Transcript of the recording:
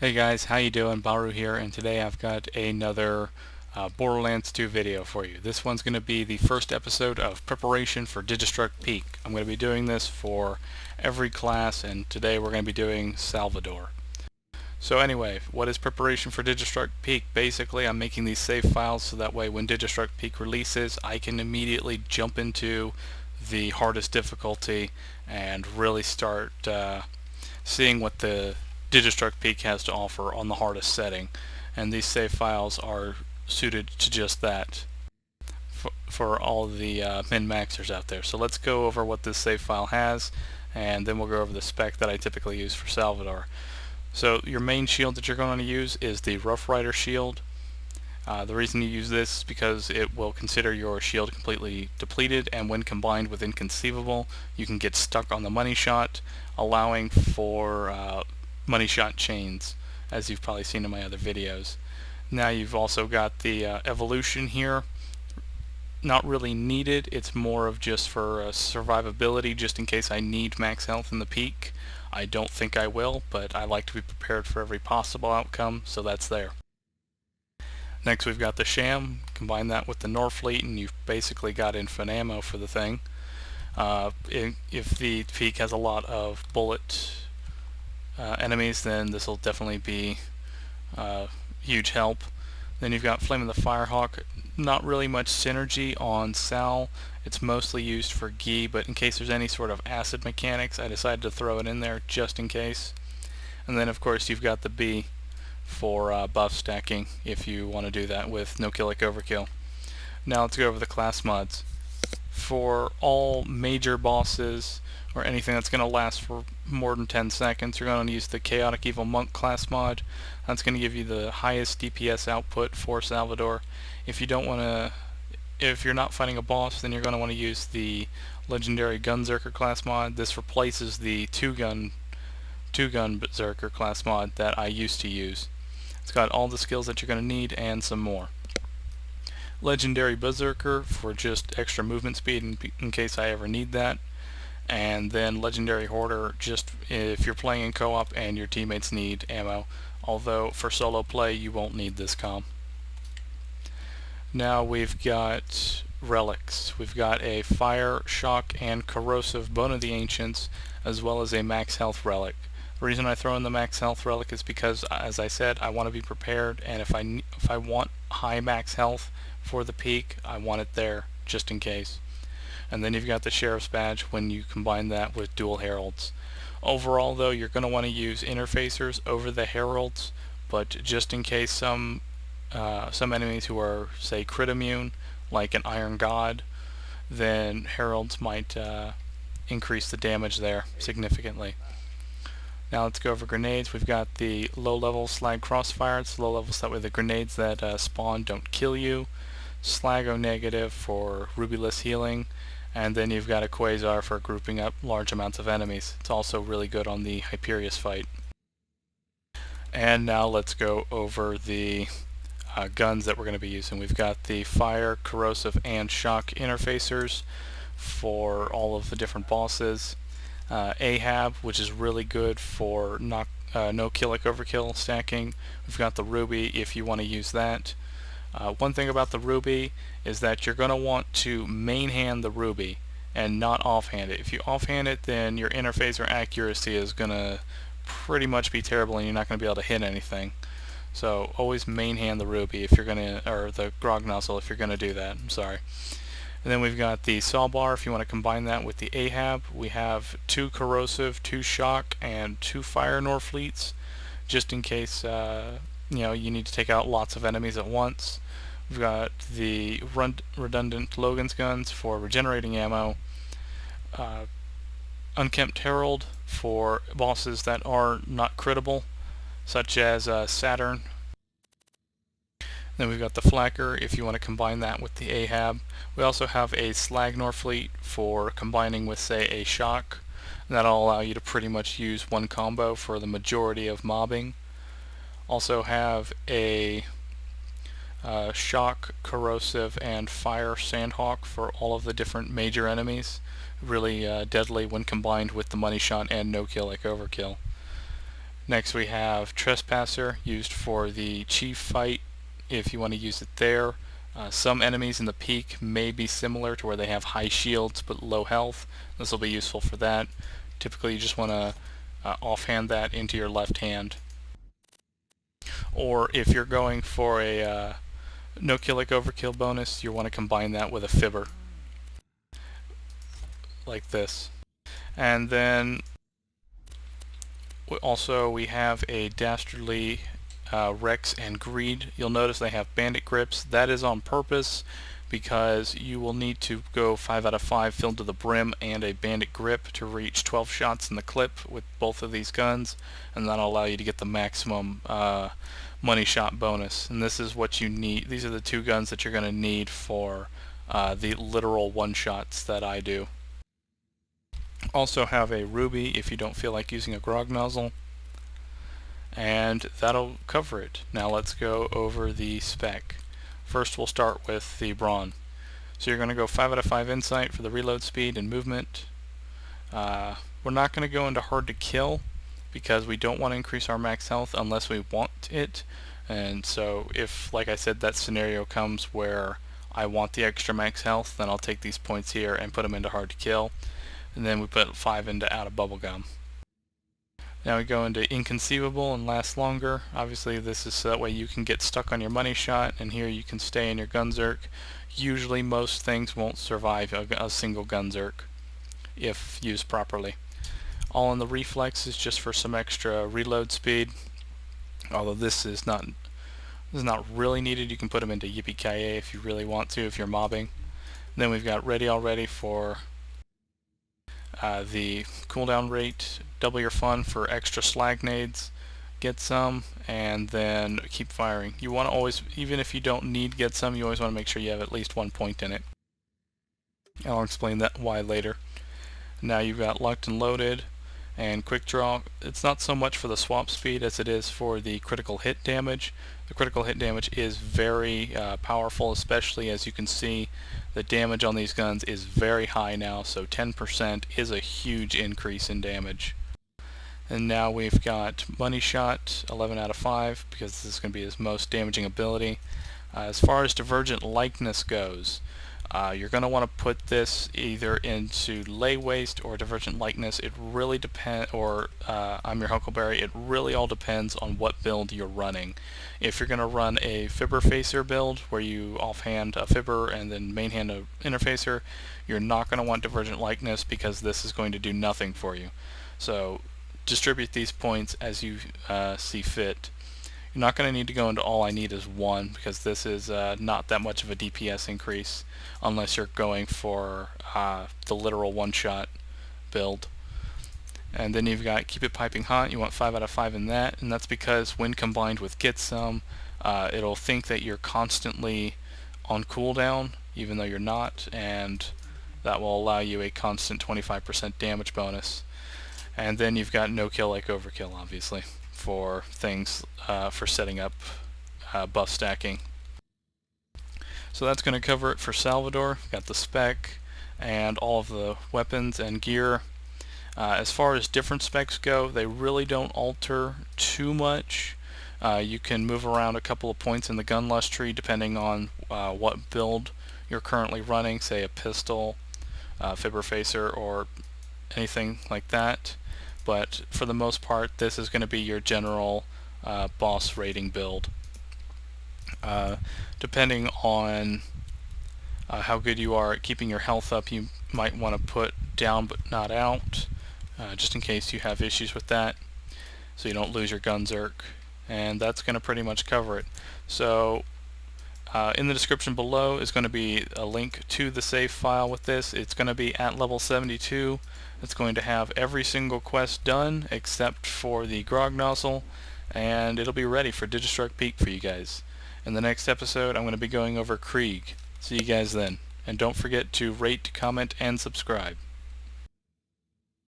Hey guys, how you doing? Baru here, and today I've got another Borderlands 2 video for you. This one's going to be the first episode of preparation for Digistruct Peak. I'm going to be doing this for every class, and today we're going to be doing Salvador. So anyway, what is preparation for Digistruct Peak? Basically, I'm making these save files so that way when Digistruct Peak releases, I can immediately jump into the hardest difficulty and really start seeing what the Digistruct Peak has to offer on the hardest setting, and these save files are suited to just that for all the min-maxers out there. So let's go over what this save file has, and then we'll go over the spec that I typically use for Salvador. So your main shield that you're going to use is the Rough Rider shield. The reason you use this is because it will consider your shield completely depleted, and when combined with inconceivable, you can get stuck on the money shot, allowing for money shot chains, as you've probably seen in my other videos. Now you've also got the evolution here. Not really needed, it's more of just for survivability, just in case I need max health in the peak. I don't think I will, but I like to be prepared for every possible outcome, so that's there. Next we've got the Sham. Combine that with the Norfleet and you've basically got infinite ammo for the thing. If the peak has a lot of bullet enemies, then this will definitely be huge help. Then you've got Flame of the Firehawk. Not really much synergy on Sal. It's mostly used for Gi, but in case there's any sort of acid mechanics, I decided to throw it in there just in case. And then of course you've got the B for buff stacking if you want to do that with no kill like overkill. Now let's go over the class mods. For all major bosses or anything that's going to last for more than 10 seconds, you're going to use the Chaotic Evil Monk class mod. That's going to give you the highest DPS output for Salvador. If you don't want to, if you're not fighting a boss, then you're going to want to use the Legendary Gunzerker class mod. This replaces the two-gun Berserker class mod that I used to use. It's got all the skills that you're going to need and some more. Legendary Berserker for just extra movement speed in case I ever need that. And then Legendary Hoarder just if you're playing in co-op and your teammates need ammo. Although for solo play you won't need this comm. Now we've got Relics. We've got a Fire, Shock, and Corrosive Bone of the Ancients, as well as a Max Health Relic. The reason I throw in the Max Health Relic is because, as I said, I want to be prepared, and if I want high max health for the peak, I want it there just in case. And then you've got the Sheriff's Badge when you combine that with dual Heralds. Overall though, you're going to want to use interfacers over the Heralds, but just in case some enemies who are, say, crit immune, like an Iron God, then Heralds might increase the damage there significantly. Now let's go over grenades. We've got the low-level Slag Crossfire. It's low level so that way the grenades that spawn don't kill you. Slag O negative for Rubyless healing. And then you've got a Quasar for grouping up large amounts of enemies. It's also really good on the Hyperius fight. And now let's go over the guns that we're going to be using. We've got the Fire, Corrosive, and Shock interfacers for all of the different bosses. Ahab, which is really good for no kill like overkill stacking. We've got the Ruby if you want to use that. One thing about the Ruby is that you're going to want to main hand the Ruby and not offhand it. If you offhand it, then your interfacer accuracy is going to pretty much be terrible and you're not going to be able to hit anything. So always main hand the Ruby if you're going to, or the Grog Nozzle if you're going to do that. I'm sorry. And then we've got the Sawbar if you want to combine that with the Ahab. We have 2 Corrosive, 2 Shock, and 2 Fire Norfleets, just in case you need to take out lots of enemies at once. We've got the redundant Logan's guns for regenerating ammo. Unkempt Herald for bosses that are not critable, such as Saturn. Then we've got the Flacker if you want to combine that with the Ahab. We also have a Slag Norfleet for combining with, say, a Shock. And that'll allow you to pretty much use one combo for the majority of mobbing. Also have a Shock, Corrosive, and Fire Sandhawk for all of the different major enemies. Really deadly when combined with the money shot and no kill like overkill. Next we have trespasser, used for the chief fight if you want to use it there. Some enemies in the peak may be similar to where they have high shields but low health. This will be useful for that. Typically you just want to offhand that into your left hand. Or if you're going for a no kill like overkill bonus, you want to combine that with a fibber like this. And then also we have a dastardly Rex and Greed. You'll notice they have bandit grips. That is on purpose because you will need to go 5 out of 5 filled to the brim and a bandit grip to reach 12 shots in the clip with both of these guns, and that'll allow you to get the maximum money shot bonus. And this is what you need. These are the two guns that you're going to need for the literal one-shots that I do. Also have a ruby if you don't feel like using a grog nozzle, and that'll cover it. Now let's go over the spec. First we'll start with the brawn. So you're going to go 5 out of 5 insight for the reload speed and movement. We're not going to go into hard to kill because we don't want to increase our max health unless we want it. And so if, like I said, that scenario comes where I want the extra max health, then I'll take these points here and put them into hard to kill. And then we put 5 into out of bubblegum. Now we go into inconceivable and last longer. Obviously this is so that way you can get stuck on your money shot, and here you can stay in your gunzerk. Usually most things won't survive a single gunzerk if used properly. All in the reflex is just for some extra reload speed, although this is not really needed. You can put them into yippee-ki-yay if you really want to, if you're mobbing. Then we've got ready already for the cooldown rate, double your fun for extra slag nades, get some, and then keep firing. You want to always, even if you don't need get some, you always want to make sure you have at least 1 point in it. I'll explain that why later. Now you've got locked and loaded and quick draw. It's not so much for the swap speed as it is for the critical hit damage. The critical hit damage is very powerful, especially as you can see the damage on these guns is very high now, so 10% is a huge increase in damage. And now we've got money shot 11 out of 5 because this is going to be his most damaging ability. As far as divergent likeness goes, you're going to want to put this either into lay waste or divergent likeness. It really depends, or I'm your Huckleberry. It really all depends on what build you're running. If you're going to run a fibber facer build where you offhand a fibber and then mainhand a interfacer, you're not going to want divergent likeness because this is going to do nothing for you. So distribute these points as you see fit. You're not going to need to go into all I need is 1 because this is not that much of a DPS increase unless you're going for the literal one-shot build. And then you've got keep it piping hot. You want 5 out of 5 in that, and that's because when combined with get some, it'll think that you're constantly on cooldown even though you're not, and that will allow you a constant 25% damage bonus. And then you've got no kill like overkill, obviously, for things for setting up buff stacking. So that's going to cover it for Salvador. Got the spec and all of the weapons and gear. As far as different specs go, they really don't alter too much. You can move around a couple of points in the gun lust tree depending on what build you're currently running, say a pistol, fibber facer, or anything like that. But for the most part, this is going to be your general boss rating build. Depending on how good you are at keeping your health up, you might want to put down but not out, just in case you have issues with that, so you don't lose your gunzerk. And that's going to pretty much cover it. So in the description below is going to be a link to the save file with this. It's going to be at level 72. It's going to have every single quest done except for the grog nozzle, and it'll be ready for Digistruct Peak for you guys. In the next episode, I'm going to be going over Krieg. See you guys then. And don't forget to rate, comment, and subscribe.